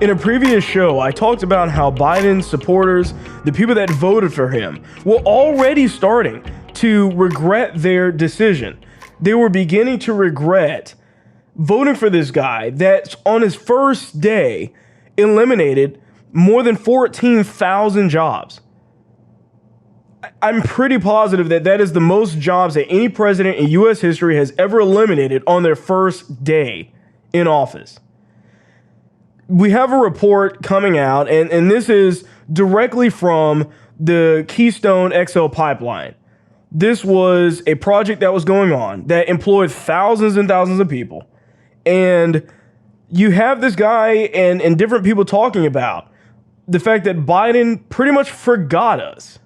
In a previous show, I talked about how Biden's supporters, the people that voted for him, were already starting to regret their decision. They were beginning to regret voting for this guy that on his first day eliminated more than 14,000 jobs. I'm pretty positive that that is the most jobs that any president in U.S. history has ever eliminated on their first day in office. We have a report coming out, and this is directly from the Keystone XL pipeline. This was a project that was going on that employed thousands and thousands of people. And you have this guy and different people talking about the fact that Biden pretty much forgot us.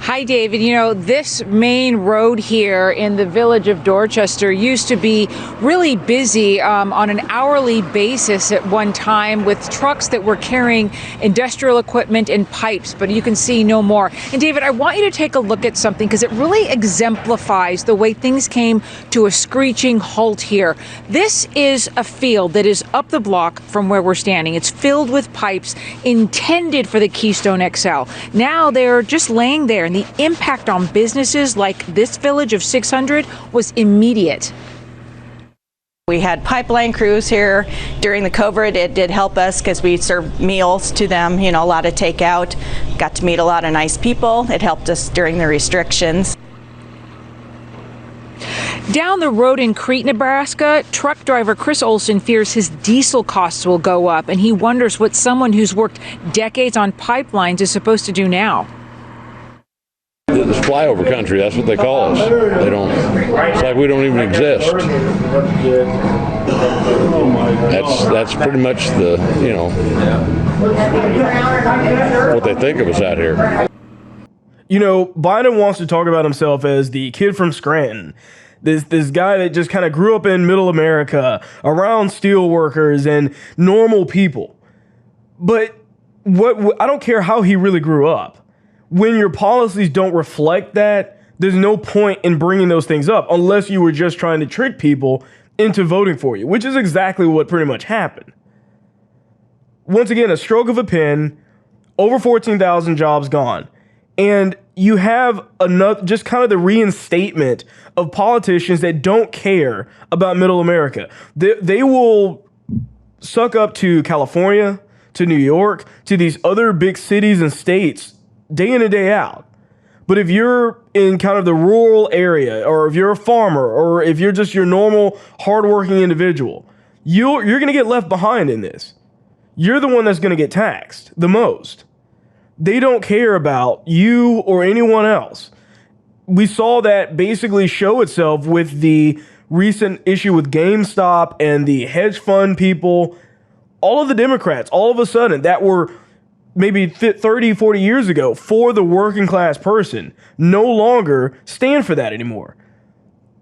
Hi, David. You know, this main road here in the village of Dorchester used to be really busy on an hourly basis at one time with trucks that were carrying industrial equipment and pipes, but you can see no more. And David, I want you to take a look at something because it really exemplifies the way things came to a screeching halt here. This is a field that is up the block from where we're standing. It's filled with pipes intended for the Keystone XL. Now they're just laying there, and the impact on businesses like this village of 600 was immediate. We had pipeline crews here during the COVID. It did help us because we served meals to them, you know, a lot of takeout. Got to meet a lot of nice people. It helped us during the restrictions. Down the road in Crete, Nebraska, truck driver Chris Olson fears his diesel costs will go up, and he wonders what someone who's worked decades on pipelines is supposed to do now. It's flyover country, that's what they call us. They don't, it's like we don't even exist. That's pretty much the, you know, what they think of us out here. You know, Biden wants to talk about himself as the kid from Scranton. This guy that just kind of grew up in middle America around steel workers and normal people. But I don't care how he really grew up. When your policies don't reflect that, there's no point in bringing those things up unless you were just trying to trick people into voting for you, which is exactly what pretty much happened. Once again, a stroke of a pen, over 14,000 jobs gone. And you have another, just kind of the reinstatement of politicians that don't care about middle America. They will suck up to California, to New York, to these other big cities and states day in and day out. But if you're in kind of the rural area, or if you're a farmer, or if you're just your normal hardworking individual, you're going to get left behind in this. You're the one that's going to get taxed the most. They don't care about you or anyone else. We saw that basically show itself with the recent issue with GameStop and the hedge fund people. All of the Democrats, all of a sudden, that were maybe 30, 40 years ago for the working class person, no longer stand for that anymore.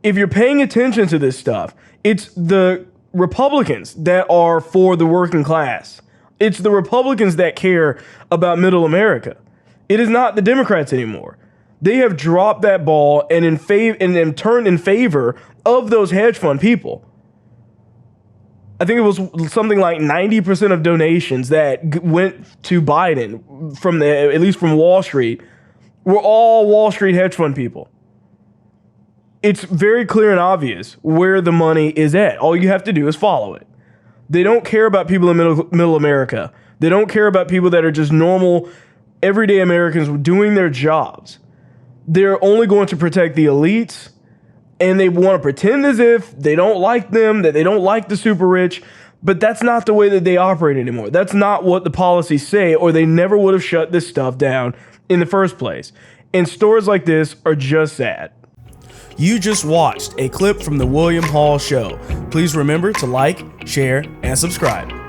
If you're paying attention to this stuff, it's the Republicans that are for the working class. It's the Republicans that care about middle America. It is not the Democrats anymore. They have dropped that ball and turned in favor of those hedge fund people. I think it was something like 90% of donations that went to Biden from at least from Wall Street, were all Wall Street hedge fund people. It's very clear and obvious where the money is at. All you have to do is follow it. They don't care about people in middle America. They don't care about people that are just normal, everyday Americans doing their jobs. They're only going to protect the elites. And they want to pretend as if they don't like them, that they don't like the super rich. But that's not the way that they operate anymore. That's not what the policies say, or they never would have shut this stuff down in the first place. And stories like this are just sad. You just watched a clip from the William Hall Show. Please remember to like, share, and subscribe.